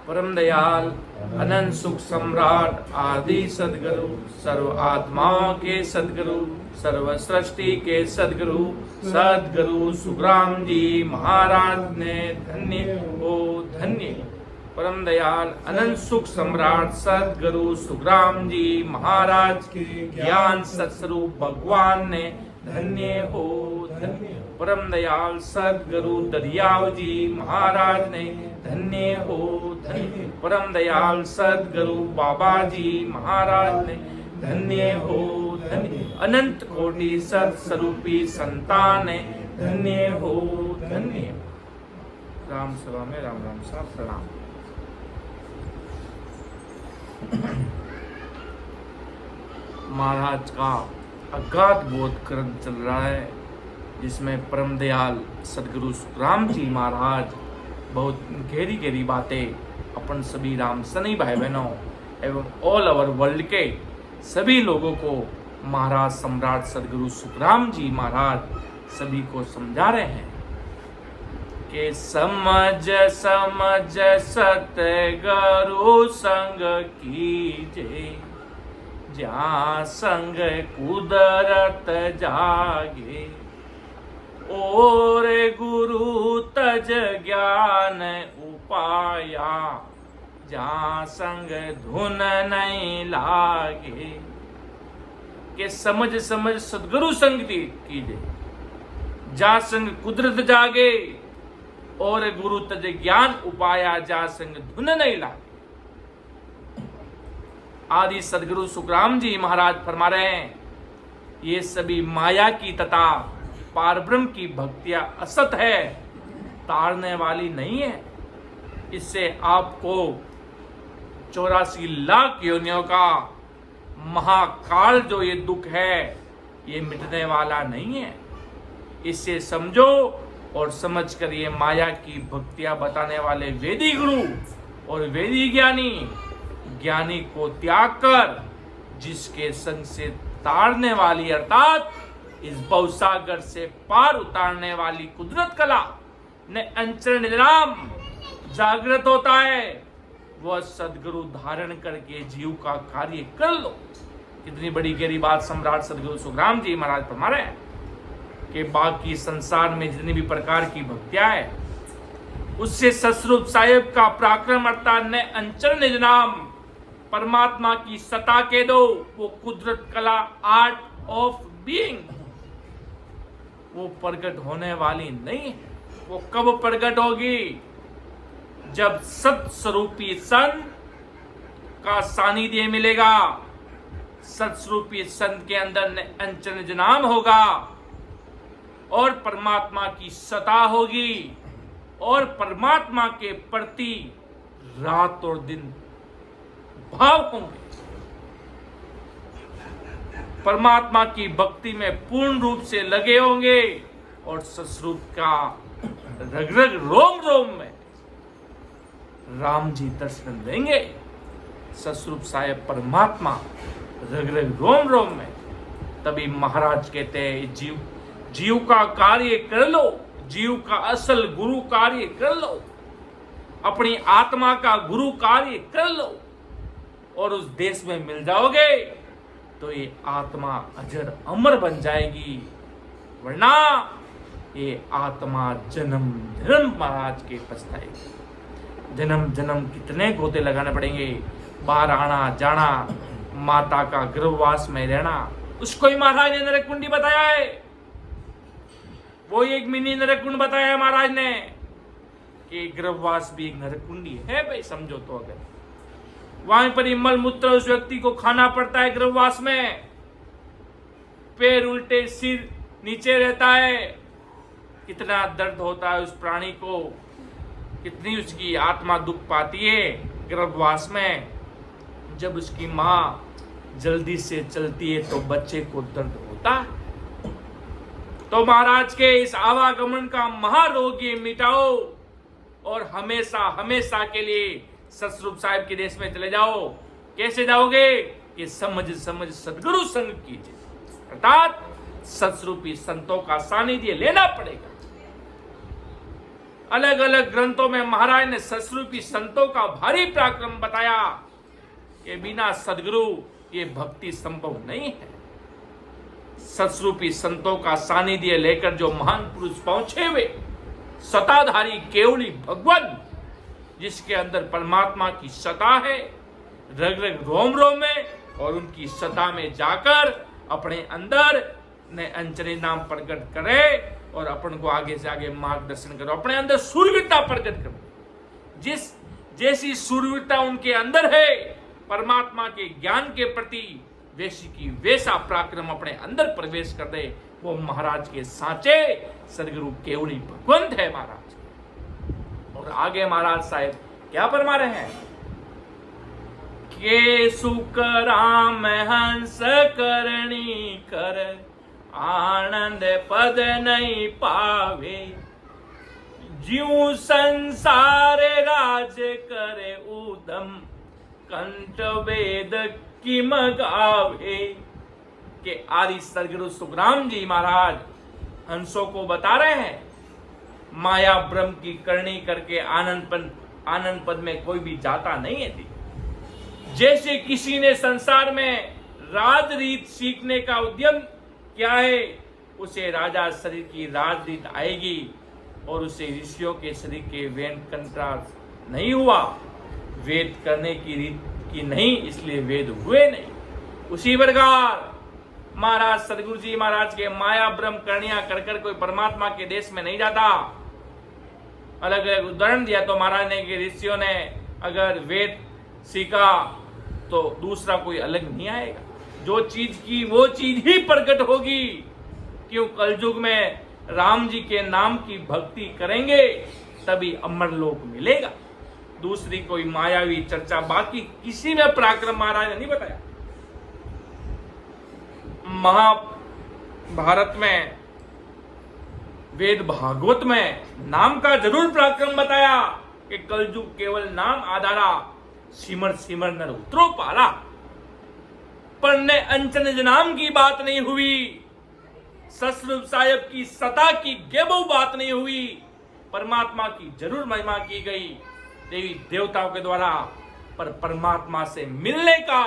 परम दयाल अनंत सुख सम्राट आदि सदगुरु, सर्व आत्माओं के सदगुरु, सर्व सृष्टि के सदगुरु सदगुरु सुखराम जी महाराज ने धन्य हो धन्य। परम दयाल अनंत सुख सम्राट सदगुरु सुखराम जी महाराज के ज्ञान सत्स्वरूप भगवान ने धन्य हो धन्य। परम दयाल सदगुरु दरियाव जी महाराज ने धन्य हो धन्य। परम दयाल सदगुरु बाबा जी महाराज ने धन्य हो धन्य। अनंत कोटि सत्स्वरूपी संतान ने धन्य हो धन्य। राम सभा में राम राम साहब प्रणाम। महाराज का अगाध बोध क्रम चल रहा है, जिसमें परम दयाल सदगुरु सुखराम जी महाराज बहुत गहरी गहरी बातें अपन सभी राम सनी भाई बहनों एवं ऑल ओवर वर्ल्ड के सभी लोगों को महाराज सम्राट सदगुरु सुखराम जी महाराज सभी को समझा रहे हैं कि समझ समझ सतगुरु संग कीजे, जहाँ संग कुदरत जागे, और गुरु तज ज्ञान उपाया, जहाँ संग धुन नहीं लागे। के समझ समझ सदगुरु संग कीजे, जहाँ संग कुदरत जागे, और गुरु तज ज्ञान उपाया, जहाँ संग धुन नहीं लागे। आदि सदगुरु सुखराम जी महाराज फरमा रहे हैं, ये सभी माया की तथा पारब्रह्म की भक्तियां असत है, तारने वाली नहीं है। इससे आपको 84 लाख योनियों का महाकाल जो ये दुख है, ये मिटने वाला नहीं है। इससे समझो और समझ कर ये माया की भक्तियां बताने वाले वेदी गुरु और वेदी ज्ञानी को त्याग कर जिसके संग से तारने वाली अर्थात इस भवसागर से पार उतारने वाली कुदरत कला ने अंचर निराम जागृत होता है, वह सदगुरु धारण करके जीव का कार्य कर लो। कितनी बड़ी गहरी बात सम्राट सदगुरु सुखराम जी महाराज फरमा रहे हैं कि बाकी संसार में जितनी भी प्रकार की भक्तियां है, उससे ससरूप साहिब का पराक्रम अर्थात ने अंचर निज नाम परमात्मा की सत्ता के दो, वो कुदरत कला आर्ट ऑफ बीइंग, वो प्रकट होने वाली नहीं है। वो कब प्रकट होगी? जब सत स्वरूपी संत का सानिध्य मिलेगा, सत स्वरूपी संत के अंदर अंचन नाम होगा और परमात्मा की सत्ता होगी, और परमात्मा के प्रति रात और दिन भाव होंगे। परमात्मा की भक्ति में पूर्ण रूप से लगे होंगे और सस्वरूप का रग रग रोम रोम में राम जी दर्शन देंगे। सस्वरूप साहेब परमात्मा रग रग रोम रोम में। तभी महाराज कहते हैं जीव का कार्य कर लो, जीव का असल गुरु कार्य कर लो, अपनी आत्मा का गुरु कार्य कर लो, और उस देश में मिल जाओगे तो ये आत्मा अजर अमर बन जाएगी। वरना ये आत्मा जन्म जन्म महाराज के पछताएगी। जन्म जन्म कितने गोते लगाने पड़ेंगे, बाहर आना जाना, माता का गर्भवास में रहना। उसको ही महाराज ने नरक कुंडी बताया है, वो एक मिनी नरक कुंड बताया है महाराज ने कि गर्भवास भी एक नरक कुंडी है। भाई समझो तो, अगर वहां पर ही मल मूत्र उस व्यक्ति को खाना पड़ता है गर्भवास में, पैर उल्टे सिर नीचे रहता है, कितना दर्द होता है उस प्राणी को, कितनी उसकी आत्मा दुख पाती है गर्भवास में। जब उसकी माँ जल्दी से चलती है तो बच्चे को दर्द होता है। तो महाराज के इस आवागमन का महारोग ये मिटाओ और हमेशा हमेशा के लिए सतस्वरूप साहिब के देश में चले जाओ। कैसे जाओगे? कि समझ समझ सदगुरु संग कीजिए, अर्थात सतस्वरूपी संतों का सानिध्य लेना पड़ेगा। अलग अलग ग्रंथों में महाराज ने सतस्वरूपी संतों का भारी पराक्रम बताया कि बिना सदगुरु ये भक्ति संभव नहीं है। सतस्वरूपी संतों का सानिध्य लेकर जो महान पुरुष पहुंचे हुए सताधारी केवली भगवान, जिसके अंदर परमात्मा की सता है रग रग रोम रोम में, और उनकी सता में जाकर अपने अंदर ने अंचरी नाम प्रकट करे और अपन को आगे से आगे मार्गदर्शन करो, अपने अंदर सूर्यवीरता प्रकट करो। जैसी सूर्यवीरता उनके अंदर है परमात्मा के ज्ञान के प्रति, वैसी की वैसा पराक्रम अपने अंदर प्रवेश कर दे, वो महाराज के साचे सदगुरु केवली भगवंत है महाराज। और आगे महाराज साहब क्या फरमा रहे हैं के सुख राम हंस करणी कर आनंद पद नहीं पावे, ज्यों संसार राज करे उदम कंठ वेद की मगावे। के आदि सदगुरु सुखराम जी महाराज हंसों को बता रहे हैं माया ब्रह्म की करनी करके आनंद पद में कोई भी जाता नहीं है थी। जैसे किसी ने संसार में राजरीत सीखने का उद्यम क्या है, उसे राजा शरीर की राजरीत आएगी और उसे ऋषियों के शरीर के वेद कंत्रास नहीं हुआ, वेद करने की रीत की नहीं, इसलिए वेद हुए नहीं। उसी प्रकार महाराज सदगुरु जी महाराज के माया ब्रह्म करनिया कर कोई परमात्मा के देश में नहीं जाता। अलग अलग उदाहरण दिया तो महाराज ने कि ऋषियों ने अगर वेद सीखा तो दूसरा कोई अलग नहीं आएगा, जो चीज की वो चीज ही प्रकट होगी। क्यों कलयुग में राम जी के नाम की भक्ति करेंगे तभी अमर लोक मिलेगा, दूसरी कोई मायावी चर्चा बाकी किसी में पराक्रम महाराज ने नहीं बताया। महाभारत में वेद भागवत में नाम का जरूर पराक्रम बताया कि कलयुग केवल नाम आधारा, सिमर सिमर नर उतरो पारा। पर ने अंचन नाम की बात नहीं हुई, सतस्वरूप साहिब की सता की गेबो बात नहीं हुई, परमात्मा की जरूर महिमा की गई देवी देवताओं के द्वारा, पर परमात्मा से मिलने का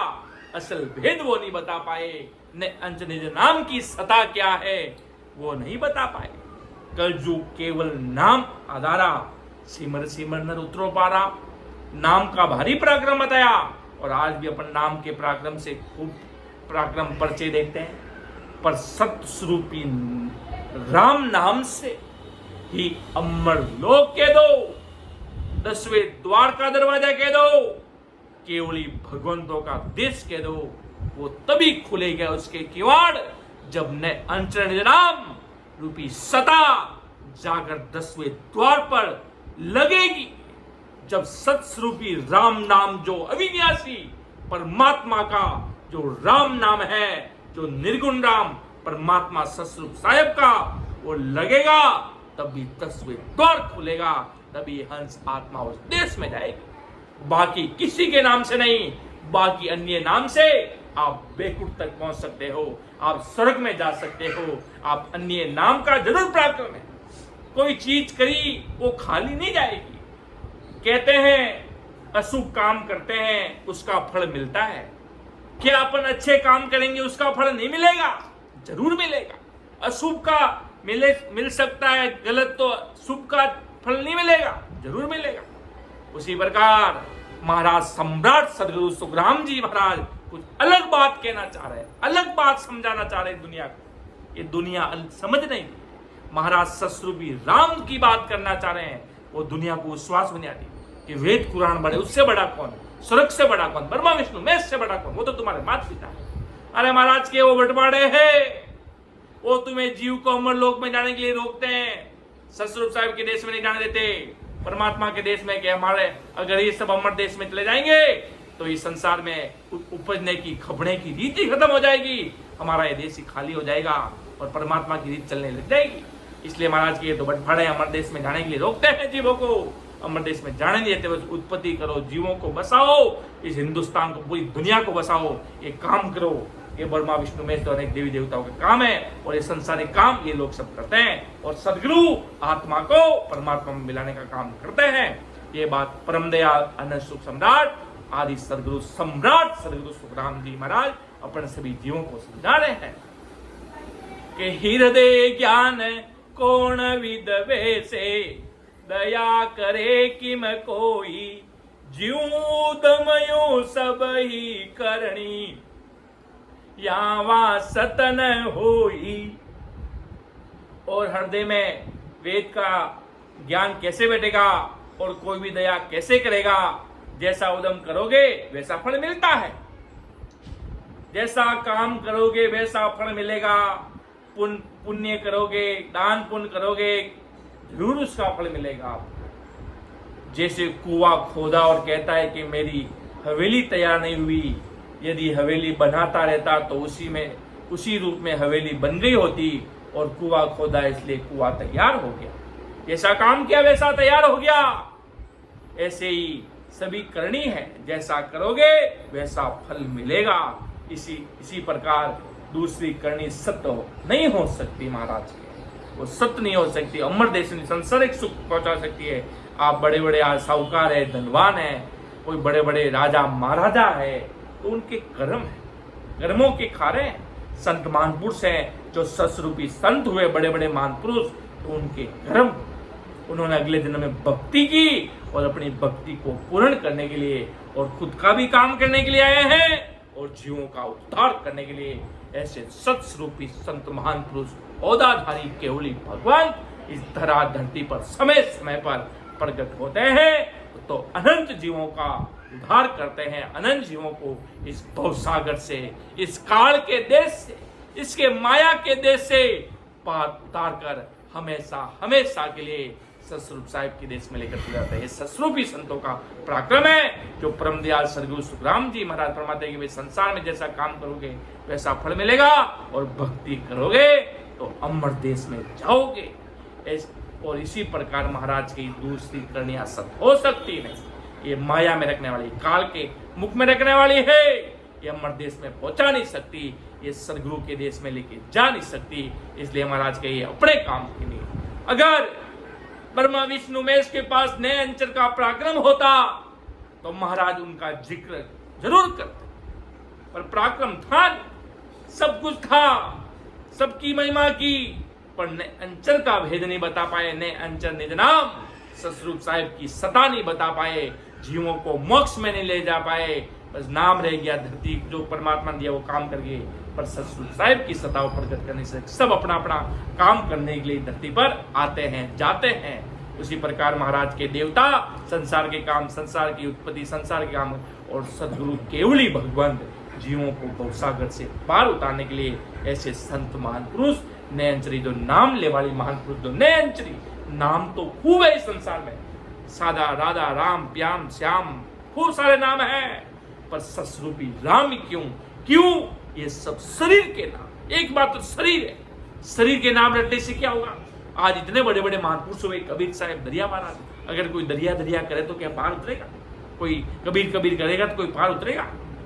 असल भेद वो नहीं बता पाए। ने अंचन नाम की सता क्या है वो नहीं बता पाए। कलयुग केवल नाम आधारा, सिमर सिमर नर उतरो पारा। नाम का भारी पराक्रम बताया और आज भी अपन नाम के पराक्रम से खूब पराक्रम परिचय देखते हैं, पर सत्य स्वरूपी राम नाम से ही अमर लोक के दो, 10वें द्वार का दरवाजा कह दो, केवली भगवंतों का देश कह दो, वो तभी खुलेगा उसके किवाड़ जब न अंचन नाम रूपी सता जाकर 10वें द्वार पर लगेगी। जब सत्स्वरूपी राम नाम जो अविनाशी परमात्मा का जो राम नाम है, जो निर्गुण राम परमात्मा सतस्वरूप साहिब का वो लगेगा, तभी 10वें द्वार खुलेगा, तभी हंस आत्मा उस देश में जाएगी। बाकी किसी के नाम से नहीं, बाकी अन्य नाम से आप बेकुट तक पहुंच सकते हो, आप स्वर्ग में जा सकते हो। आप अन्य नाम का जरूर पराक्रम है। कोई चीज करी वो खाली नहीं जाएगी। कहते हैं अशुभ काम करते हैं उसका फल मिलता है, क्या अपन अच्छे काम करेंगे उसका फल नहीं मिलेगा? जरूर मिलेगा। अशुभ का मिल सकता है, गलत तो शुभ का फल नहीं मिलेगा, जरूर मिलेगा। उसी प्रकार महाराज सम्राट सदगुरु सुखराम जी महाराज कुछ अलग बात कहना चाह रहे हैं, अलग बात समझाना चाह रहे हैं दुनिया को। ये दुनिया समझ नहीं, महाराज सतस्वरूपी राम की बात करना चाह रहे हैं। वो दुनिया को विश्वास में नहीं आती कि वेद कुरान बड़े, उससे बड़ा कौन, स्वर्ग से बड़ा कौन, ब्रह्मा विष्णु महेश से बड़ा कौन, वो तो तुम्हारे माता पिता है। अरे महाराज के वो बंटवाड़े हैं, वो तुम्हें जीव को अमर लोक में जाने के लिए रोकते हैं, सतस्वरूप साहिब के देश में नहीं जाने देते, परमात्मा के देश में। क्या हमारे अगर ये सब अमर देश में चले जाएंगे तो इस संसार में उपजने की खबड़ने की रीति खत्म हो जाएगी, हमारा ये देश ही खाली हो जाएगा और परमात्मा की रीत चलने लग जाएगी। इसलिए महाराज के ये तो बंटवाड़े अमर देश में जाने के लिए रोकते हैं जीवों को, अमर देश में जाने नहीं देते। बस उत्पत्ति करो, जीवों को बसाओ, इस हिंदुस्तान को, पूरी दुनिया को बसाओ, ये काम करो। ये ब्रह्मा विष्णु महेश तो अनेक देवी देवताओं के काम है, और ये संसारिक काम ये लोग सब करते हैं, और सदगुरु आत्मा को परमात्मा में मिलाने का काम करते हैं। ये बात परम दयाल अनंत सुख सम्राट आदि सदगुरु सम्राट सदगुरु सुखराम जी महाराज अपने सभी जीवों को समझा रहे हैं कि हृदय ज्ञान कौन विद वैसे, दया करे किम कोई, ज्यों दमयो सब ही करणी, यावा सतन होई। और हृदय में वेद का ज्ञान कैसे बैठेगा और कोई भी दया कैसे करेगा? जैसा उद्यम करोगे वैसा फल मिलता है, जैसा काम करोगे वैसा फल मिलेगा। पुण्य करोगे, दान पुण्य करोगे, जरूर उसका फल मिलेगा आपको। जैसे कुआं खोदा और कहता है कि मेरी हवेली तैयार नहीं हुई, यदि हवेली बनाता रहता तो उसी रूप में हवेली बन गई होती, और कुआं खोदा इसलिए कुआं तैयार हो गया। जैसा काम किया वैसा तैयार हो गया। ऐसे ही सभी करनी है, जैसा करोगे वैसा फल मिलेगा। इसी प्रकार दूसरी करनी सत्य नहीं हो सकती महाराज के, वो सत्य नहीं हो सकती। अमर देश संसारिक सुख पहुंचा सकती है। आप बड़े बड़े साहूकार है, धनवान है, कोई बड़े बड़े राजा महाराजा है, तो उनके कर्म है, कर्मों के खारे हैं। संत महापुरुष हैं जो सस्वरूपी संत हुए, बड़े बड़े महापुरुष, तो उनके कर्म, उन्होंने अगले दिन में भक्ति की और अपनी भक्ति को पूर्ण करने के लिए और खुद का भी काम करने के लिए आए हैं और जीवों का उद्धार करने के लिए ऐसे सत्स्वरूपी संत महान पुरुष औदाधारी केवली भगवान इस धरा धरती पर समय समय पर प्रकट होते हैं, तो अनंत जीवों का उद्धार करते हैं। अनंत जीवों को इस भवसागर से, इस काल के देश से, इसके माया के देश से पार उतार कर हमेशा हमेशा के लिए सतस्वरूप साहिब के देश में लेकर जाते हैं। सतस्वरूपी संतों का पराक्रम है जो परम दयाल सदगुरु सुखराम जी महाराज फरमाते हैं कि संसार में जैसा काम करोगे वैसा फल मिलेगा, और भक्ति करोगे तो अमर देश में जाओगे। और इसी प्रकार महाराज की दूसरी करणियां सत्य हो सकती नहीं। ये माया में रखने वाली, काल के मुख में रखने वाली है, ये अमर देश में पहुंचा नहीं सकती, ये सदगुरु के देश में लेके जा नहीं सकती। इसलिए महाराज के ये अपने काम के लिए, अगर ब्रह्मा विष्णु महेश के पास नए अंचर का पराक्रम होता तो महाराज उनका जिक्र जरूर करते, पर पराक्रम था, सब कुछ था, सबकी महिमा की, पर नए अंचर का भेद नहीं बता पाए। नए अंचर निज नाम सतस्वरूप साहिब की सता नहीं बता पाए, जीवों को मोक्ष में नहीं ले जा पाए, बस नाम रह गया। धरती जो परमात्मा दिया वो काम कर गए, पर सतस्वरूप साहिब की सता प्रकट करने से सब अपना अपना काम करने के लिए धरती पर आते हैं, जाते हैं। उसी प्रकार महाराज के देवता संसार के काम, संसार की उत्पत्ति, संसार के काम, और सदगुरु केवली भगवान जीवों को भवसागर से पार उतारने के लिए ऐसे संत महान पुरुष, नयनचरी जो नाम ले वाली महान पुरुष, जो नयनचरी नाम तो खूब है इस संसार में, सादा राधा राम प्याम श्याम खूब सारे नाम हैं, पर सतस्वरूपी राम क्यों ये सब शरीर के नाम। एक बात तो शरीर है, शरीर के नाम रटने से क्या होगा? आज इतने बड़े बड़े महापुरुष हुए, कबीर साहब दरिया महाराज, अगर कोई दरिया करे तो क्या पार उतरेगा? कोई कबीर करेगा तो कोई पार उतरेगा?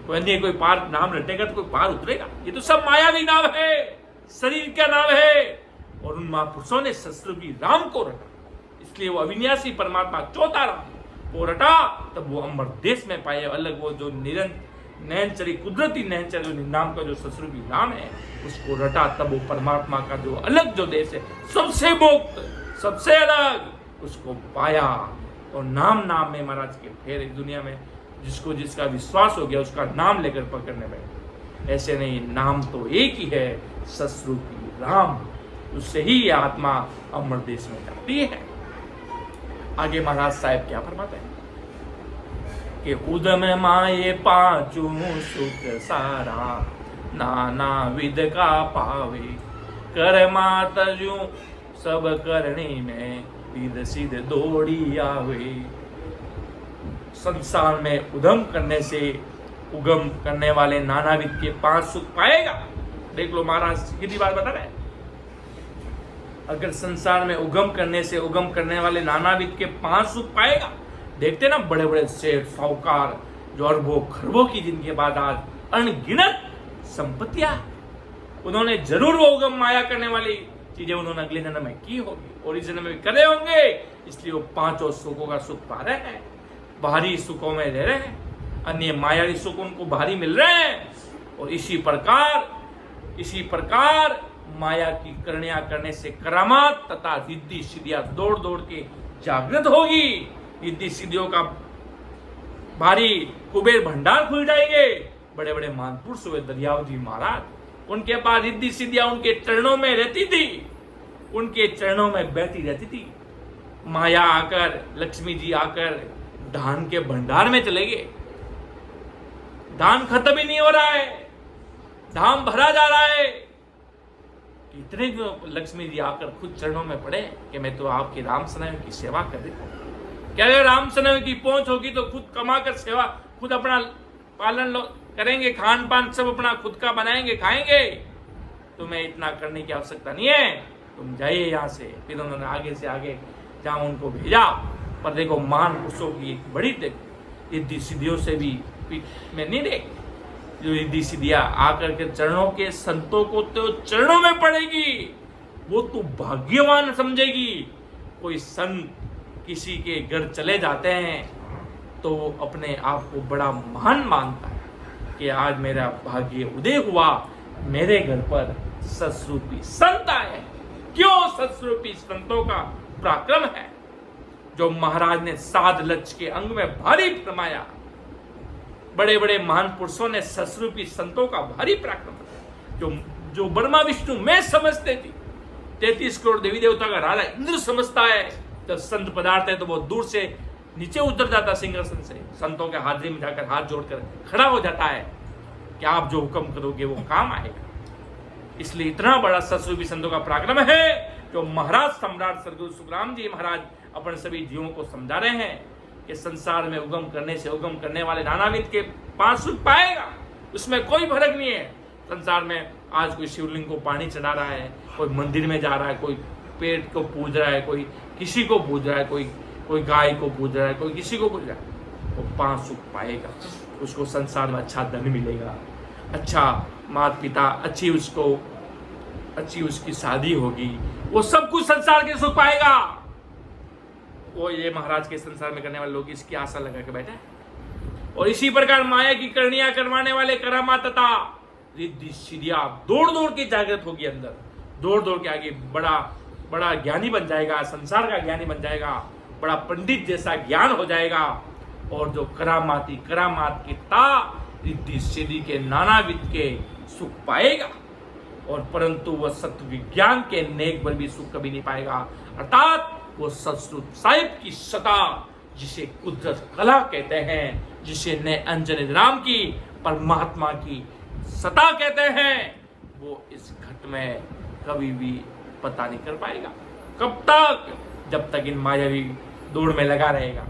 कोई अन्य कोई पार नाम रटेगा तो कोई पार उतरेगा? ये तो सब मायावी नाम है, शरीर का नाम है। और उन महापुरुषों ने सतस्वरूपी राम को रटा, इसलिए वो अविनाशी परमात्मा चौथा राम वो रटा, तब वो अमर देश में पाए। अलग वो जो नयनचरी कुदरती नयनचरी नाम का जो सतस्वरूपी नाम है उसको रटा, तब वो परमात्मा का जो अलग जो देश है, सबसे मुक्त, सबसे अलग, उसको पाया। और नाम में महाराज के फेर इस दुनिया में जिसको जिसका विश्वास हो गया उसका नाम लेकर पकड़ने में। ऐसे नहीं, नाम तो एक ही है, सतस्वरूपी राम, उससे ही ये आत्मा अमर देश में जाती है। आगे महाराज साहब क्या फरमाते हैं कि उदम माये पांचू सुख सारा, नाना विद का पावे, कर मातजू सब करनी में, विद सिद्ध दौड़ी आवे। संसार में उद्यम करने से उगम करने वाले नानाविध के 5 सुख पाएगा। देख लो महाराज कितनी बात बता रहे हैं। अगर संसार में उगम करने से उगम करने वाले नानाविध के 5 सुख पाएगा। देखते ना बड़े बड़े सेठ साहूकार जो अरबों खरबों की जिनके बाद आज अनगिनत संपत्तियां, उन्होंने जरूर वो उगम माया करने वाली चीजें उन्होंने अगले जन्म में की होगी और इस जन्म में करे होंगे, इसलिए वो पांचों सुखों का सुख पा रहे हैं, बाहरी सुखों में रह रहे हैं, अन्य मायावी सुख उनको बाहरी मिल रहे हैं। और इसी प्रकार माया की करणियां करने से करामात तथा रिद्धि सिद्धियां दौड़ दौड़ के जागृत होगी। रिद्धि सिद्धियों का भारी कुबेर भंडार खुल जाएंगे। बड़े बड़े महापुरुष हुए दरियावती महाराज, उनके पास रिद्धि सिद्धियां उनके चरणों में रहती थी, उनके चरणों में बहती रहती थी। माया आकर, लक्ष्मी जी आकर धान के भंडार में चले गए। धान खत्म ही नहीं हो रहा है, धाम भरा जा रहा है। इतने जो लक्ष्मी जी आकर खुद चरणों में पड़े कि मैं तो आपके राम सनम की सेवा कर देता हूं। क्या अगर राम सनम की पहुंच होगी तो खुद कमा कर सेवा, खुद अपना पालन करेंगे, खान पान सब अपना खुद का बनाएंगे, खाएंगे। तुम्हें इतना करने की आवश्यकता नहीं है, तुम जाइए यहाँ से। फिर उन्होंने आगे से आगे जहां उनको भेजा, पर देखो महान पुरुषों की एक बड़ी रिद्धि सिद्धियों से भी मैं नहीं देख, जो रिद्धि सिद्धियां आकर के चरणों के संतों को तो चरणों में पड़ेगी, वो तो भाग्यवान समझेगी। कोई संत किसी के घर चले जाते हैं तो वो अपने आप को बड़ा महान मानता है कि आज मेरा भाग्य उदय हुआ, मेरे घर पर सतरूपी संत आए। क्यों सतरूपी संतों का पराक्रम है, जो महाराज ने साध लक्ष्य के अंग में भारी फरमाया। बड़े बड़े महान पुरुषों ने सतरूपी संतों का भारी पराक्रम, जो ब्रह्मा विष्णु में समझते थी, 33 करोड़ देवी देवता का राजा इंद्र समझता है। जब संत पदार्थ है तो वो दूर से नीचे उतर जाता सिंहासन से, संतों के हाजिरी में जाकर हाथ जोड़कर खड़ा हो जाता है कि आप जो हुक्म करोगे वो काम आएगा। इसलिए इतना बड़ा सतरूपी संतों का पराक्रम है, जो महाराज सम्राट सदगुरु सुखराम जी महाराज अपन सभी जीवों को समझा रहे हैं कि संसार में उगम करने से उगम करने वाले नानाविध के 5 सुख पाएगा, उसमें कोई फर्क नहीं है। संसार में आज कोई शिवलिंग को पानी चढ़ा रहा है, कोई मंदिर में जा रहा है, कोई पेड़ को पूज रहा है, कोई किसी को पूज रहा है, कोई गाय को पूज रहा है, कोई किसी को पूज रहा है, वो 5 सुख पाएगा। उसको संसार में अच्छा धन मिलेगा, अच्छा माता पिता, अच्छी उसकी शादी होगी, वो सब कुछ संसार के सुख पाएगा। वो ये महाराज के संसार में करने वाले लोग इसकी आशा लगा के बैठे। और इसी प्रकार माया की करणियां करवाने वाले करामात तथा रिद्धि सिद्धियां दौड़ दौड़ के जागृत होगी, अंदर दौड़ दौड़ के आगे बड़ा ज्ञानी बन जाएगा, संसार का ज्ञानी बन जाएगा, बड़ा पंडित जैसा ज्ञान हो जाएगा। और जो करामात की रिद्धि सिद्धि के नानाविध के सुख पाएगा, और परंतु वह सत्य विज्ञान के नेक पर भी सुख कभी नहीं पाएगा। अर्थात वो सतरूप साहिब की सता, जिसे कुदरत कला कहते हैं, जिसे ने अंजन राम की परमात्मा की सता कहते हैं, वो इस घट में कभी भी पता नहीं कर पाएगा। कब तक? जब तक इन मायावी दौड़ में लगा रहेगा,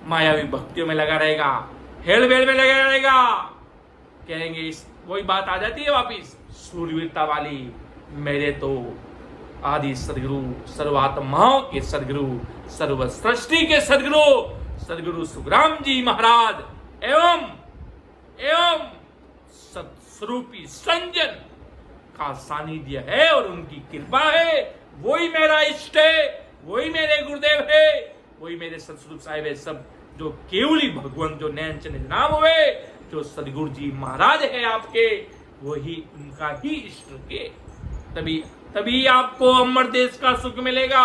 मायावी भक्तियों में लगा रहेगा, हेल बेल में लगा रहेगा। कहेंगे इस वही बात आ जाती है वापिस सूर्यवीरता वाली, मेरे तो आदि सदगुरु, सर्वात्माओं के सदगुरु, सर्व सृष्टि के सदगुरु सुखराम जी महाराज एवं सतस्वरूपी संजन का सानिध्य है और उनकी कृपा है। वही मेरा इष्ट है, वही मेरे गुरुदेव है, वही मेरे सतस्वरूप साहिब है। सब जो केवली भगवान, जो नैन चनित नाम हुए, जो सदगुरु जी महाराज है आपके, वही उनका ही इष्ट के। तभी आपको अमर देश का सुख मिलेगा,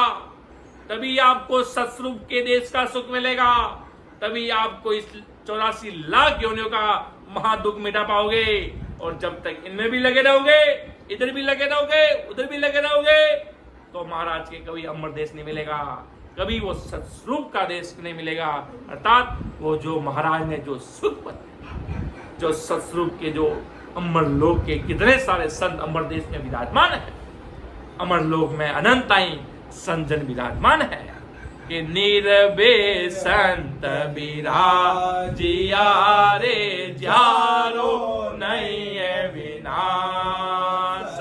तभी आपको सतस्वरूप के देश का सुख मिलेगा, तभी आपको इस 84 लाख योनियों का महादुख मिटा पाओगे। और जब तक इनमें भी लगे रहोगे, इधर भी लगे रहोगे, उधर भी लगे रहोगे, तो महाराज के कभी अमर देश नहीं मिलेगा, कभी वो सतस्वरूप का देश नहीं मिलेगा। अर्थात वो जो महाराज ने जो सुख बताया, जो सतस्वरूप के जो अमर लोक के कितने सारे संत अमर देश में विराजमान है, अमर लोक में अनंताई संजन विराजमान है कि नीरवे संत विराजिया रे जारो नहीं है विनाश।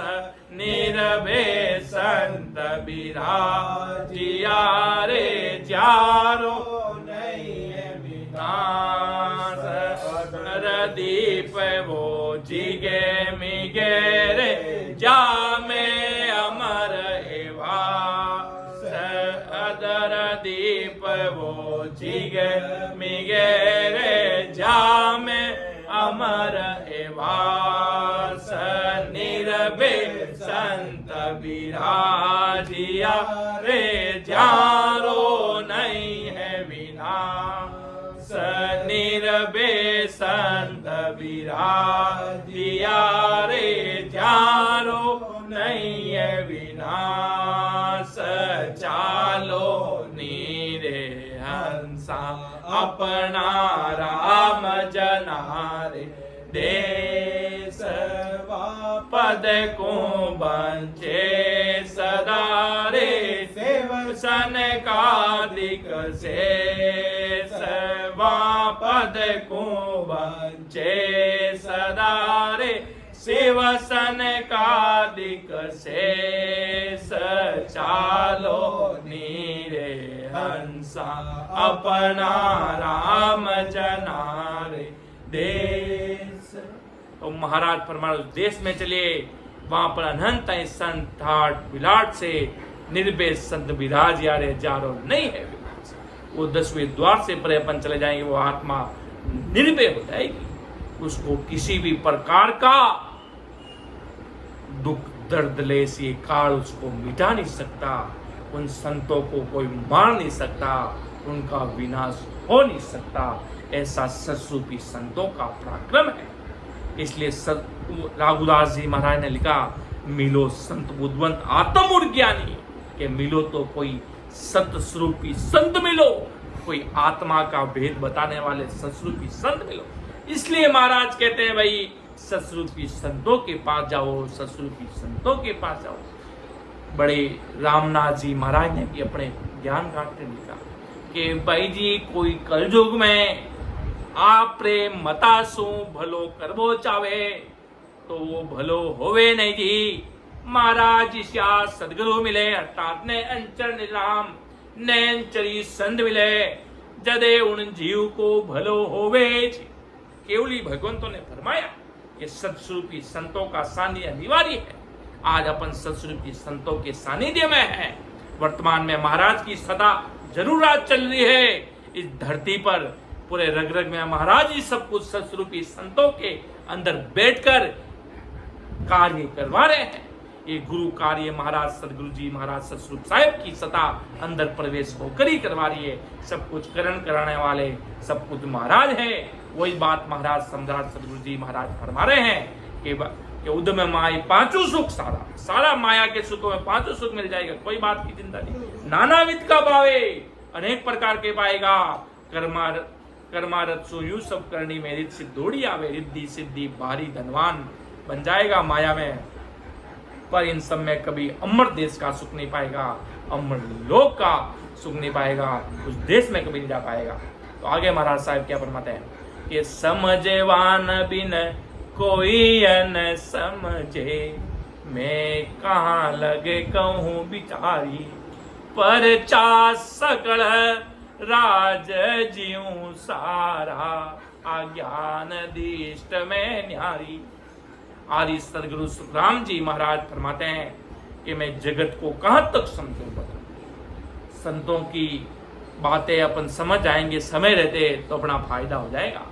नीरवे संत विराजिया रे जारो नहीं है विनाश। दीप वो જીગે મીગે રે જામે અમર એવા અદર દીપ વો જીગે મીગે રે જામે અમર એવા નિરભે સંત બિરાજિયા રે જારો નહીં હે વિનાશ નિરભે સંત બિરાજિયા રે જારો નહીં હે વિનાશ ચાલો નીરે હંસા अपना राम जनारे देश पद को बंचे सदा रे सेवसन कादिक से पद को बंचे सदा रे सेवसन कादिक से चालो नीरे हंसा अपना राम जनारे देश। तो महाराज फरमाया उस देश में चलिए, वहां पर अनंत संत ठाट विलाट से निर्भय संत विराज यारे जारो नहीं है विनाश। वो 10वें द्वार से परे अपन चले जाएंगे, वो आत्मा निर्भय हो जाएगी, उसको किसी भी प्रकार का दुख दर्द लेस ये काल उसको मिटा नहीं सकता, उन संतों को कोई मार नहीं सकता, उनका विनाश हो नहीं सकता। ऐसा सत्स्वरूपी संतों का पराक्रम है। इसलिए रघुदास जी महाराज ने लिखा, मिलो संत बुद्धवंत आत्म ज्ञानी, के मिलो तो कोई सत्स्वरूपी संत मिलो, कोई आत्मा का भेद बताने वाले सत्स्वरूपी संत मिलो। इसलिए महाराज कहते हैं भाई सत्स्वरूपी संतों के पास जाओ, सत्स्वरूपी संतों के पास जाओ। बड़े रामनाथ जी महाराज ने भी अपने ज्ञान घाट में लिखा कि भाई जी कोई कलयुग में आप प्रेम मतासु भलो करबो चावे तो वो भलो होवे नहीं जी। महाराज श्या सदगुरु मिले अर्थात ने अंचर निराम नैन चरी संत मिले जदे उन जीव को भलो होवे। केवली भगवंतों ने फरमाया कि सत्स्वरूपी संतों का सानिध्य अनिवार्य है। आज अपन सत्स्वरूपी संतों के सानिध्य में है। वर्तमान में महाराज की सदा जरूर आज चल रही है इस धरती पर। पूरे रग रग में महाराज ही सब कुछ सत्स्वरूपी संतों के अंदर बैठकर कार्य करवा रहे हैं। ये गुरु कार्य महाराज सदगुरु जी महाराज सतस्वरूप साहिब की सता अंदर प्रवेश होकर ही करवा रही है। सब कुछ करण कराने वाले सब कुछ महाराज है। वही बात महाराज सम्राट सदगुरु जी महाराज फरमा रहे हैं कि उदम माई पांचों सुख सारा माया के सुखों में पांचों सुख मिल जाएगा, कोई बात की चिंता नहीं। नानाविध का पावे अनेक प्रकार के पाएगा। कर्मारत सो यू सब करनी में रित सिद्धोड़ी आवे, रिद्धि सिद्धि भारी धनवान बन जाएगा माया में। पर इन सब में कभी अमर देश का सुख नहीं पाएगा, अमर लोक का सुख नहीं पाएगा, उस देश में कभी नहीं जा पाएगा। तो आगे महाराज साहब क्या फरमाते हैं कि समझवान बिन कोई न समझे, मैं कहाँ लगे कहूँ बिचारी, पर चा सकल राज जीव सारा, अज्ञान दिष्ट में न्यारी। आदि सदगुरु सुखराम जी महाराज फरमाते हैं कि मैं जगत को कहां तक समझूं बताऊं। संतों की बातें अपन समझ आएंगे समय रहते तो अपना फायदा हो जाएगा।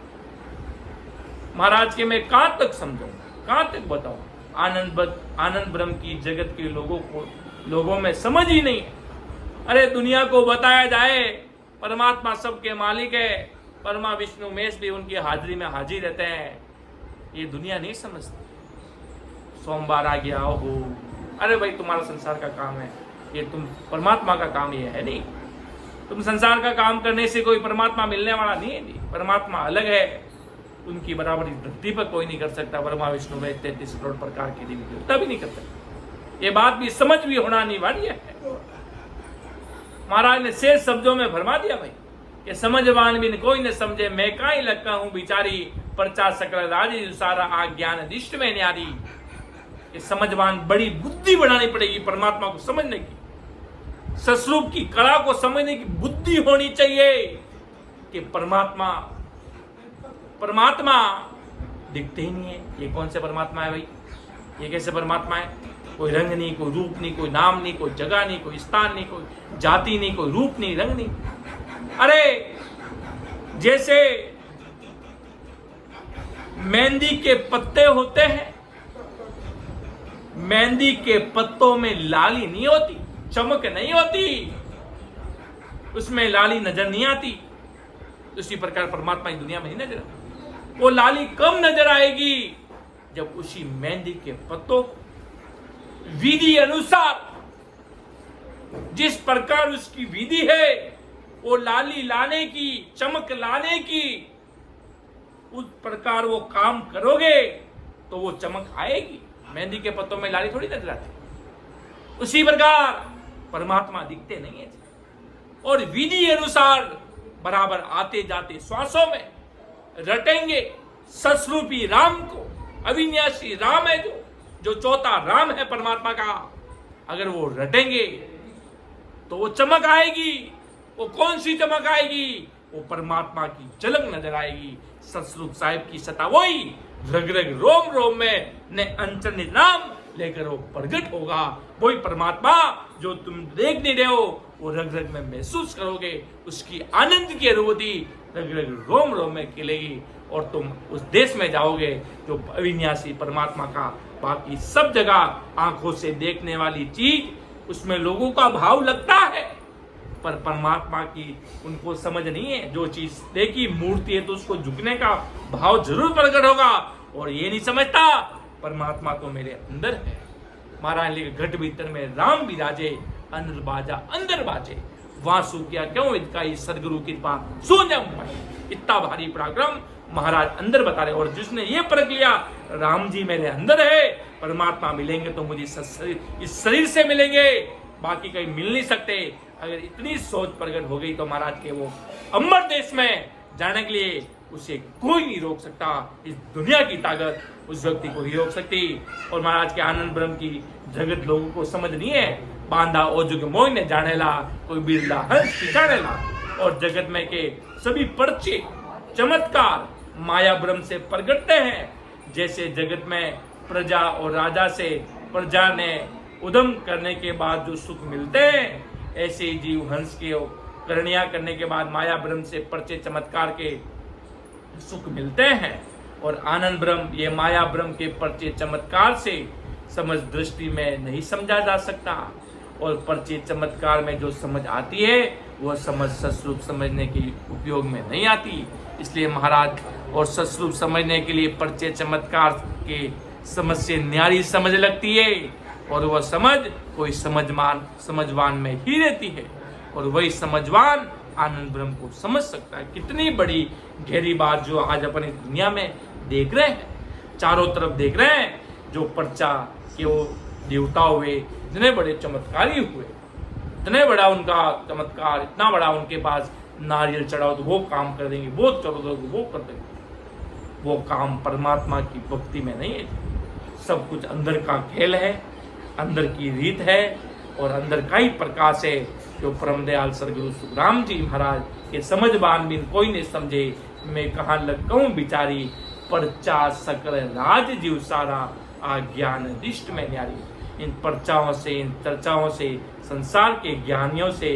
महाराज के मैं कहां तक समझूं, कहां तक बताऊं। आनंद ब्रह्म की जगत के लोगों में समझ ही नहीं है। अरे दुनिया को बताया जाए परमात्मा सबके मालिक है, परमा विष्णु महेश भी उनकी हाजिरी में हाजिर रहते हैं, ये दुनिया नहीं समझती। सोमवार आ गया हो, अरे भाई तुम्हारा संसार का काम है, ये तुम परमात्मा का काम ये है नहीं। तुम संसार का काम करने से कोई परमात्मा मिलने वाला नहीं है जी। परमात्मा अलग है, उनकी बराबरी धरती पर कोई नहीं कर सकता। परमा विष्णु में 33 करोड़ प्रकार की देवी देवता भी नहीं कर सकता। ये बात भी समझ भी होना अनिवार्य है। महाराज ने शेष शब्दों में फरमा दिया भाई कि समझवान बिन कोई न समझे, मैं काई लक्का हूं बिचारी, परचा सकल राजी सारा आज्ञान दिष्ट में न्यारी। ये समझवान बड़ी बुद्धि बढ़ानी पड़ेगी परमात्मा को समझने की, सस्वरूप की कला को समझने की बुद्धि होनी चाहिए कि परमात्मा दिखते ही नहीं है। ये कौन से परमात्मा है भाई? ये कैसे परमात्मा है? कोई रंग नहीं, कोई रूप नहीं, कोई नाम नहीं, कोई जगह नहीं, कोई स्थान नहीं, कोई जाति नहीं, कोई रूप नहीं, रंग नहीं। अरे जैसे मेहंदी के पत्ते होते हैं, मेहंदी के पत्तों में लाली नहीं होती, चमक नहीं होती, उसमें लाली नजर नहीं आती। उसी प्रकार परमात्मा की दुनिया में नहीं नजर आती। वो लाली कम नजर आएगी जब उसी मेहंदी के पत्तों विधि अनुसार, जिस प्रकार उसकी विधि है वो लाली लाने की, चमक लाने की, उस प्रकार वो काम करोगे तो वो चमक आएगी। मेहंदी के पत्तों में लाली थोड़ी नजर आती। उसी प्रकार परमात्मा दिखते नहीं है, और विधि अनुसार बराबर आते जाते श्वासों में रटेंगे सस्वरूपी राम को। अविनाशी राम है जो चौथा राम है परमात्मा का। अगर वो रटेंगे तो वो चमक आएगी। वो कौन सी चमक आएगी? वो परमात्मा की झलक नजर आएगी। सतस्वरूप साहिब की सता वही रग रग रोम रोम में ने अंचल नाम लेकर वो प्रगट होगा। वही परमात्मा जो तुम देख नहीं रहे हो वो रग रग में महसूस करोगे। उसकी आनंद की अनुभूति रग रग रोम रोम में खिलेगी और तुम उस देश में जाओगे जो अविनाशी परमात्मा का बाकी सब जगह आंखों से देखने वाली चीज उसमें लोगों का भाव लगता है, पर परमात्मा की उनको समझ नहीं है। जो चीज देखी मूर्ति है तो उसको झुकने का भाव जरूर प्रकट होगा, और ये नहीं समझता परमात्मा तो मेरे अंदर है। महाराज लिखे घट भीतर में राम विराजे, अंदर बाजा अंदर बाजे, वासु क्या क्यों इनका सदगुरु कृपा सोजम पाए। इतना भारी पराक्रम महाराज अंदर बता रहे। और जिसने ये परख लिया राम जी मेरे अंदर है, परमात्मा मिलेंगे तो मुझे इस शरीर से मिलेंगे, बाकी कहीं मिल नहीं सकते। अगर इतनी सोच प्रकट हो गई तो महाराज के वो अमर देश में जाने के लिए उसे कोई नहीं रोक सकता। इस दुनिया की ताकत उस व्यक्ति को नहीं रोक सकती। और महाराज के आनंद ब्रह्म की जगत लोगों को समझ नहीं है। बांधा ओजुग मोह ने जानेला, कोई बिरला हंस जानेला। और जगत में के सभी पर्चे चमत्कार माया ब्रह्म से प्रगटते हैं। जैसे जगत में प्रजा और राजा से प्रजा ने उद्यम करने के बाद जो सुख मिलते हैं, ऐसे ही जीव हंस के करनिया करने के बाद माया ब्रह्म से पर्चे चमत्कार के सुख मिलते हैं। और आनंद ब्रह्म ये माया ब्रह्म के पर्चे चमत्कार से समझ दृष्टि में नहीं समझा जा सकता। और पर्चे चमत्कार में जो समझ आती है वह समझ सस्वरूप समझने के उपयोग में नहीं आती। इसलिए महाराज और सस्वरूप समझने के लिए पर्चे चमत्कार के समझ से न्यारी समझ लगती है, और वह समझ कोई समझवान में ही रहती है। और वही समझवान आनंद ब्रह्म को समझ सकता है। कितनी बड़ी गहरी बात जो आज अपन इस दुनिया में देख रहे हैं, चारों तरफ देख रहे हैं। जो पर्चा के वो देवता हुए, इतने बड़े चमत्कारी हुए, इतने बड़ा उनका चमत्कार, इतना बड़ा उनके पास नारियल चढ़ाओ तो वो काम कर देंगे, वो चढ़ो तो वो कर देंगे। वो काम परमात्मा की भक्ति में नहीं है। सब कुछ अंदर का खेल है, अंदर की रीत है, और अंदर का ही प्रकाश है जो परम दयाल सदगुरु सुखराम जी महाराज के समझबान बिन कोई नहीं समझे। मैं कहाँ लग कहूँ बिचारी, पर्चा सकल राज जीव सारा, आज्ञान दिष्ट में न्यारी। इन पर्चाओं से, इन चर्चाओं से, संसार के ज्ञानियों से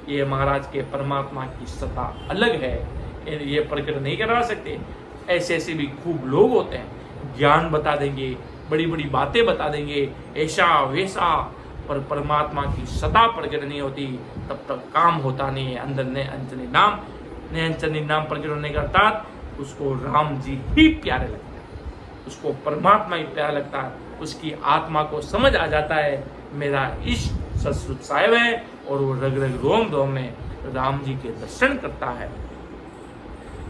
ये महाराज के परमात्मा की सत्ता अलग है, ये प्रकट नहीं करवा सकते। ऐसे ऐसे भी खूब लोग होते हैं, ज्ञान बता देंगे, बड़ी बड़ी बातें बता देंगे, ऐसा वैसा, पर परमात्मा की सत्ता प्रकट नहीं होती तब तक काम होता नहीं है। अंदर ने अंचनी नाम प्रकट होने का अर्थात उसको राम जी ही प्यारे लगते हैं, उसको परमात्मा ही प्यारा लगता है, उसकी आत्मा को समझ आ जाता है मेरा इष्ट सतस्वरूप साहिब है, और वो रग रग रोम रोम में राम जी के दर्शन करता है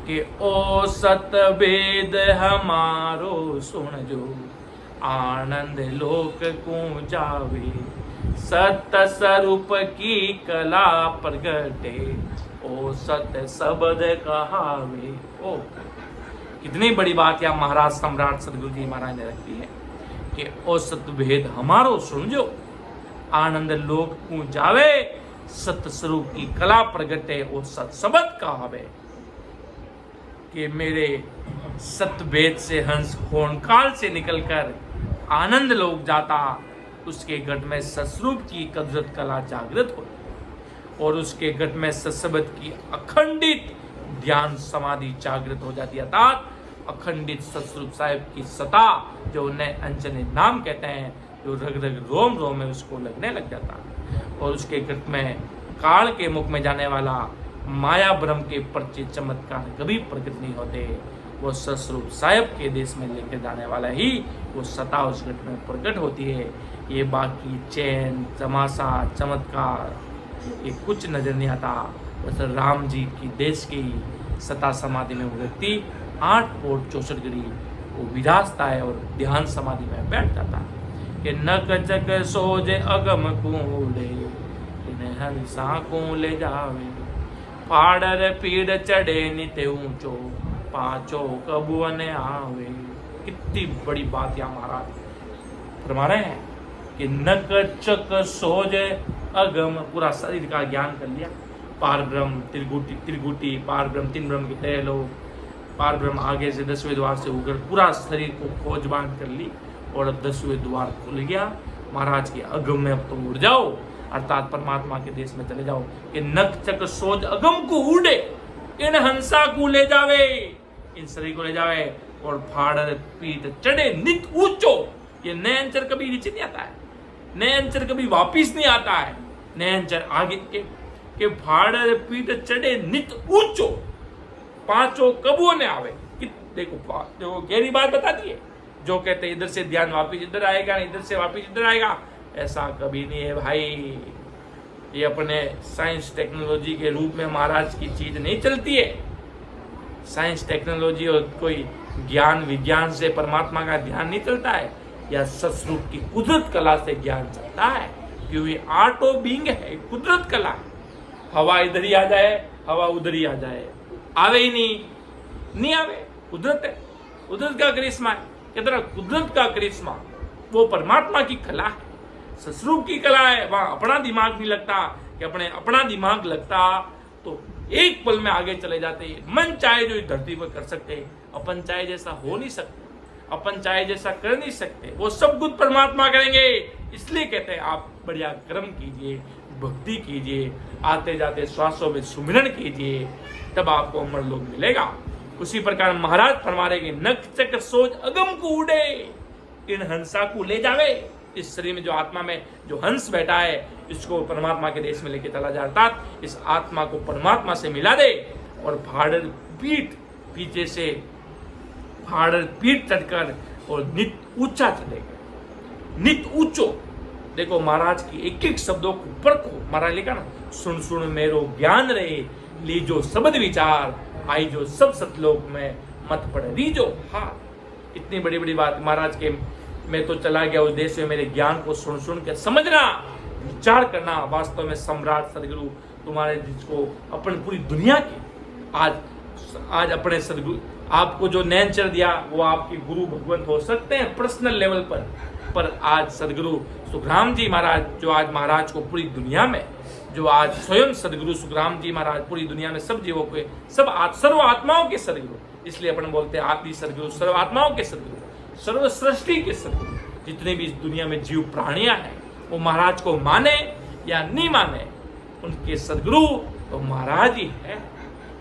कि ओ सत वेद हमारो सुन जो, आनंद लोक को जावे, सत स्वरूप की कला प्रगटे, ओ सत शब्द कहावे। ओ कितनी बड़ी बात यहाँ महाराज सम्राट सदगुरु जी महाराज ने रखी है कि ओ सत भेद हमारो सुनजो, आनंद लोक को जावे, सत स्वरूप की कला प्रगटे, ओ सत शब्द कहावे। कि मेरे सतवेद से हंस होनकाल से निकलकर आनंद लोक जाता, उसके घट में ससरूप की कदरत कला जागृत होती और उसके घट में सत्सबद की अखंडित ध्यान समाधि जागृत हो जाती, अर्थात अखंडित सतस्वरूप साहिब की सता जो उन्हें अंजनी नाम कहते हैं, जो रग रग रोम रोम में उसको लगने लग जाता और उसके घट में काल के मुख में जाने वाला माया ब्रह्म के परिचय चमत्कार कभी प्रकट नहीं होते। वो सतस्वरूप साहिब के देश में लेकर जाने वाला ही वो सता उस घट में प्रकट होती है। ये बाकी चैन तमाशा चमत्कार ये कुछ नजर नहीं आता। बस राम जी की देश की सता समाधि में वो व्यक्ति 8 कोट 64 गिरी वो विराजता है और ध्यान समाधि में बैठ जाता है कि नक चक सोजे अगम कूले हंसा को ले जावे, पाड़र पीड़ चढ़े निते ऊंचो पाचो कबुअन आवे। कितनी बड़ी बात यहाँ महाराज फरमा रहे हैं कि नक चक सोजे अगम, पूरा शरीर का ज्ञान कर लिया, पार ब्रह्म त्रिगुटी पार ब्रह्म 3 ब्रह्म के तय लोग, पार ब्रह्म आगे से 10वें द्वार से होकर पूरा शरीर को खोजबान कर ली और अब 10वें द्वार खुल गया। महाराज के अगम में अब तुम उड़ जाओ, अर्थात परमात्मा के देश में चले जाओ कि नक चक सोज अगम को उड़े, इन हंसा को ले जावे, इन शरीर को ले जावे और फाड़र पीठ चढ़े नित ऊंचो। ये नयनचर कभी नीचे नहीं आता है, नयनचर कभी वापिस नहीं आता है, नयनचर आगे के फाड़र पीठ चढ़े नित ऊंचो पांचों कबुओं ने आवे। देखो गहरी बात बताती है। जो कहते इधर से ध्यान वापिस इधर आएगा, इधर से वापिस इधर आएगा, ऐसा कभी नहीं है भाई। ये अपने साइंस टेक्नोलॉजी के रूप में महाराज की चीज नहीं चलती है। साइंस टेक्नोलॉजी और कोई ज्ञान विज्ञान से परमात्मा का ध्यान नहीं चलता है, या सतस्वरूप की कुदरत कला से ज्ञान चलता है, क्योंकि आर्ट ऑफ बीइंग है, कुदरत कला। हवा इधर ही आ जाए, हवा उधर ही आ जाए, आवे ही नहीं आवे, कुदरत है, कुदरत का करिश्मा है। कितना कुदरत का करिश्मा, वो परमात्मा की कला है, सतस्वरूप की कला है। वहां अपना दिमाग नहीं लगता, कि अपना दिमाग लगता तो एक पल में आगे चले जाते। मन चाहे जो इस धरती पर कर सकते, अपन चाहे जैसा हो नहीं सकते, अपन चाहे जैसा कर नहीं सकते, वो सब कुछ परमात्मा करेंगे। इसलिए कहते हैं आप बढ़िया कर्म कीजिए, भक्ति कीजिए, आते जाते श्वासों में सुमिरन कीजिए, तब आपको अमर लोक मिलेगा। उसी प्रकार महाराज फरमा रहे नक चक सोच अगम को उड़े, इन हंसा को ले जावे। इस शरीर में जो आत्मा में जो हंस बैठा है, इसको परमात्मा के देश में लेके चला जा, अर्थात इस आत्मा को परमात्मा से मिला दे और फाड़र पीठ पीछे से फाड़र पीठ चढ़कर और नित ऊंचा चलेगा, नित ऊंचो। देखो महाराज की एक एक शब्दों को परखो। महाराज लिखा ना, सुन सुन मेरो ज्ञान रहे, लीजो शब्द विचार, आई जो सब सतलोक में मत पड़े रीजो हाथ। इतनी बड़ी बड़ी बात महाराज के, मैं तो चला गया उस देश में, मेरे ज्ञान को सुन सुन के समझना, विचार करना। वास्तव में सम्राट सदगुरु तुम्हारे, जिसको अपन पूरी दुनिया की आज अपने सदगुरु आपको जो नैनचर दिया, वो आपके गुरु भगवंत हो सकते हैं पर्सनल लेवल पर आज सदगुरु सुखराम जी महाराज, जो आज महाराज को पूरी दुनिया में, जो आज स्वयं सदगुरु सुखराम जी महाराज पूरी दुनिया में सब जीवों के सर्व आत्माओं के सदगुरु, इसलिए अपन बोलते हैं आदि सदगुरु, सर्व आत्माओं के सदगुरु, सर्व सृष्टि के सदगुरु। जितने भी इस दुनिया में जीव प्राणियां हैं, वो महाराज को माने या नहीं माने, उनके सदगुरु तो महाराज ही है।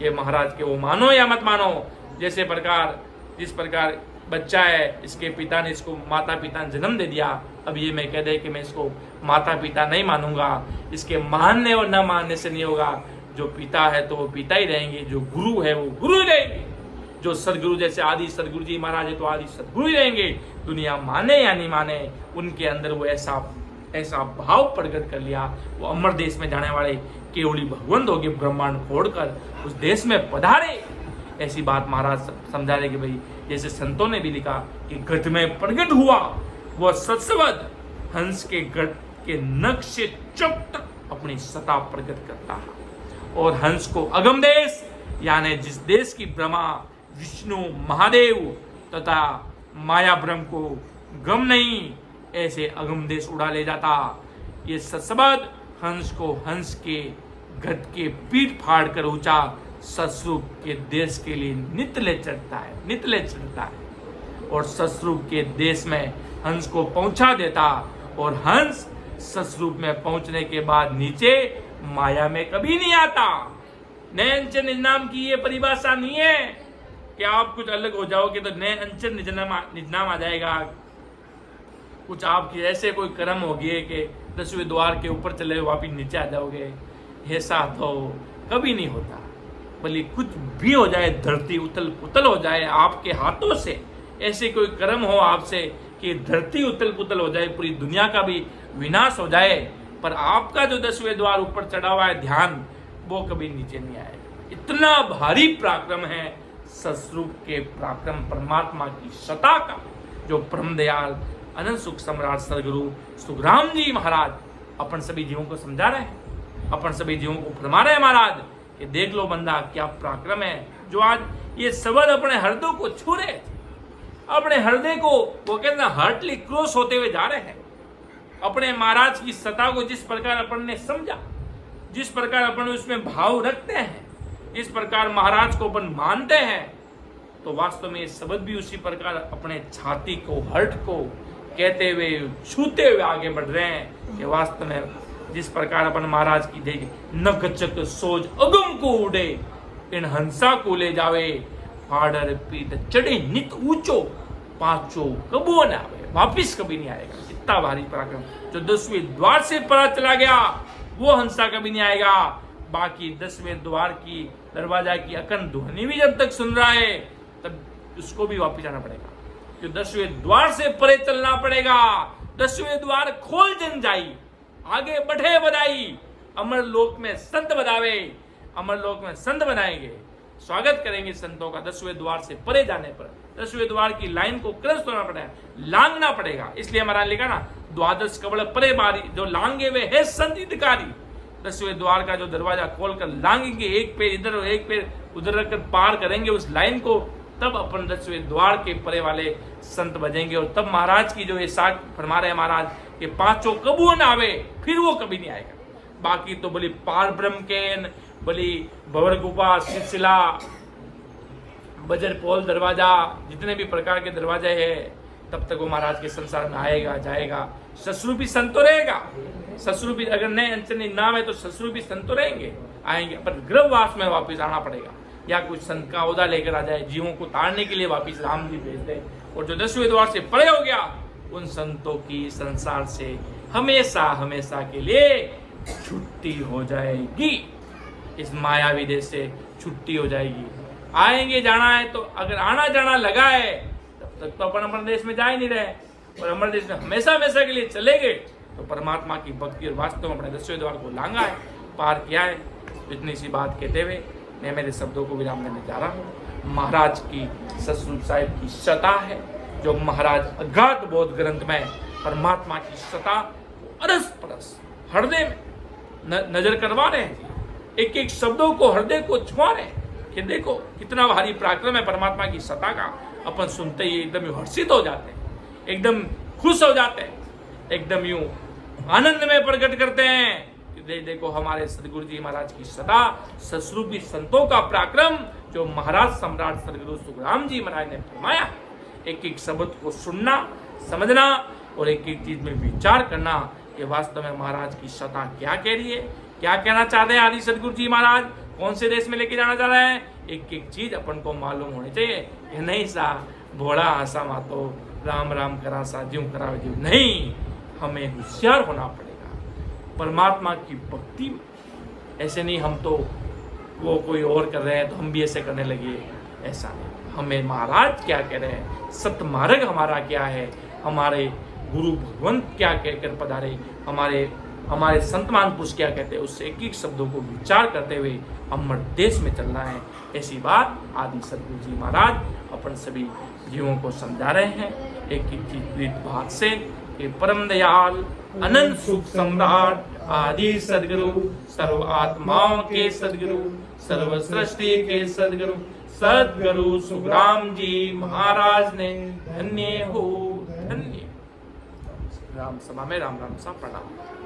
ये महाराज के वो मानो या मत मानो, जैसे प्रकार जिस प्रकार बच्चा है, इसके पिता ने इसको माता पिता ने जन्म दे दिया, अब ये मैं कह दे कि मैं इसको माता पिता नहीं मानूंगा, इसके मानने और न मानने से नहीं होगा। जो पिता है तो वो पिता ही रहेंगे, जो गुरु है वो गुरु ही रहेंगे, जो सदगुरु जैसे आदि सदगुरु जी महाराज है तो आदि सदगुरु ही रहेंगे। दुनिया माने या नहीं माने, उनके अंदर वो ऐसा भाव प्रकट कर लिया, वो अमर देश में जाने वाले केवली भगवंत होगे, ब्रह्मांड फोड़कर उस देश में पधारे। ऐसी बात महाराज समझा रहे कि भाई, जैसे संतों ने भी लिखा कि घट में प्रकट हुआ वह सत्सवद हंस के घट के नख से चक तक अपनी सत्ता प्रकट करता है, और हंस को अगम देश यानी जिस देश की ब्रह्मा विष्णु महादेव तथा माया ब्रह्म को गम नहीं, ऐसे अगम देश उड़ा ले जाता। ये सत्सवद हंस को हंस के घट के पीठ फाड़ कर ऊंचा ससुर के देश के लिए नितले चढ़ता है और ससुर के देश में हंस को पहुंचा देता, और हंस ससुर में पहुंचने के बाद नीचे माया में कभी नहीं आता। नए अंचल निजनाम की ये परिभाषा नहीं है कि आप कुछ अलग हो जाओगे तो नए अंचल निजनाम आ जाएगा। कुछ आपके ऐसे कोई कर्म हो गए कि 10वें द्वार के ऊपर चले वापिस नीचे आ जाओगे, ऐसा तो कभी नहीं होता। भले कुछ भी हो जाए, धरती उथल पुथल हो जाए आपके हाथों से, ऐसे कोई कर्म हो आपसे कि धरती उथल पुथल हो जाए, पूरी दुनिया का भी विनाश हो जाए, पर आपका जो 10वें द्वार ऊपर चढ़ा हुआ है ध्यान, वो कभी नीचे नहीं आएगा। इतना भारी पराक्रम है ससुर के पराक्रम परमात्मा की सत्ता का, जो परम दयाल अनंत सुख सम्राट सदगुरु सुखराम जी महाराज अपन सभी जीवों को समझा रहे हैं, अपन सभी जीवों को फरमा रहे हैं महाराज कि देख लो बंदा क्या पराक्रम है, जो आज ये शब्द अपने हृदय को छू रहे थे, अपने हृदय को वो कहते हैं हार्टली क्रॉस होते हुए जा रहे हैं। अपने महाराज की सत्ता को जिस प्रकार अपन ने समझा, जिस प्रकार अपन उसमें भाव रखते हैं, इस प्रकार महाराज को अपन मानते हैं, तो वास्तव में ये शब्द भी उसी प्रकार अपने छाती को, हर्ट को कहते हुए, छूते हुए आगे बढ़ रहे हैं कि वास्तव में जिस प्रकार अपन महाराज की देख नकचक सोच अगम को उड़े, इन हंसा को ले जावे, फाड़र पीठ चढ़े नित ऊंचो, पांचों कबो न आवे, वापिस कभी नहीं आएगा। इतना भारी पराक्रम, जो 10वें द्वार से परा चला गया वो हंसा कभी नहीं आएगा। बाकी 10वें द्वार की दरवाजा की अखंड ध्वनि भी जब तक सुन रहा है तब उसको भी वापिस आना पड़ेगा, जो 10वें द्वार से परे चलना पड़ेगा। 10वें द्वार खोल जन जाई, आगे बढ़े बधाई, अमर लोक में संत बधावे, अमर लोक में संत बनाएंगे, स्वागत करेंगे संतों का। 10वें द्वार से परे जाने पर 10वें द्वार की लाइन को क्रॉस करना पड़ेगा, लांगना पड़ेगा। इसलिए हमारा लिखा ना, द्वादश कबड़ परे बारी, जो लांगे वे है संत हितकारी। 10वें द्वार का जो दरवाजा खोलकर लांगेंगे, एक पैर इधर और एक पैर उधर रखकर पार करेंगे उस लाइन को, तब अपन 10वें द्वार के परे वाले संत बजेंगे। और तब महाराज की जो ये साख फरमा रहे महाराज कि पांचों कबू न आवे, फिर वो कभी नहीं आएगा। बाकी तो बोली पार ब्रह्म केन, बोली भवर गुफा, सिलसिला, बजर पोल दरवाजा, जितने भी प्रकार के दरवाजे हैं, तब तक वो महाराज के संसार में आएगा जाएगा। ससुर भी संतो रहेगा, ससुर भी अगर नए अंचल नाम है तो ससुर भी संतो रहेंगे, आएंगे, पर गृहवास में वापिस आना पड़ेगा, या कुछ संत का ओहदा लेकर आ जाए, जीवों को तारने के लिए वापिस राम जी भेज दे। और जो 10वें द्वार से परे हो गया, उन संतों की संसार से हमेशा हमेशा के लिए छुट्टी हो जाएगी, इस मायावी देश से छुट्टी हो जाएगी। आएंगे जाना है तो अगर आना जाना लगा है तब तक तो अपन अमर देश में जा ही नहीं रहे, और अमर देश में हमेशा हमेशा के लिए चले गए तो परमात्मा की भक्ति और वास्तव में अपने 10वें द्वार को लांगा है, पार किया है। इतनी सी बात कहते हुए मैं मेरे शब्दों को विराम देने जा रहा हूँ। महाराज की ससुर साहिब की सत्ता है, जो महाराज अगाध बोध ग्रंथ में परमात्मा की सत्ता अरस परस हृदय में नजर करवा रहे हैं, एक एक शब्दों को हृदय को छुआ रहे हैं कि देखो कितना भारी पराक्रम है परमात्मा की सत्ता का। अपन सुनते ही एकदम हर्षित हो जाते हैं, एकदम खुश हो जाते हैं, एकदम यूं आनंद में प्रकट करते हैं कि देखो हमारे सदगुरु जी महाराज की सत्ता, ससुरूपी संतों का पराक्रम, जो महाराज सम्राट सदगुरु सुखराम जी महाराज ने फरमाया। एक एक शब्द को सुनना, समझना और एक एक चीज में विचार करना कि वास्तव में महाराज की सत्ता क्या कह रही है, क्या कहना चाहते हैं आदि सदगुरु जी महाराज, कौन से देश में लेके जाना चाह रहे हैं। एक एक चीज अपन को मालूम होनी चाहिए कि नहीं सा भोड़ा आसा मातो राम राम करा सा ज्यों करा ज्यों, नहीं, हमें होशियार होना पड़ेगा परमात्मा की भक्ति में। ऐसे नहीं हम तो वो कोई और कर रहे हैं तो हम भी ऐसे करने लगे, ऐसा नहीं। हमें महाराज क्या कह रहे हैं, सत्य मार्ग हमारा क्या है, हमारे गुरु भगवंत क्या कहकर पधारे, हमारे संत महापुरुष क्या कहते हैं, उससे एक एक शब्दों को विचार करते हुए अमर देश में चलना है। ऐसी बात आदि सदगुरु जी महाराज अपन सभी जीवों को समझा रहे हैं एक एक बात से कि परम दयाल अनंत सुख सम्राट आदि सदगुरु, सर्व आत्माओं के सदगुरु, सर्व सृष्टि के सदगुरु सदगुरु सुखराम जी महाराज ने धन्य हो धन्य। राम सभा में राम राम सा प्रणाम।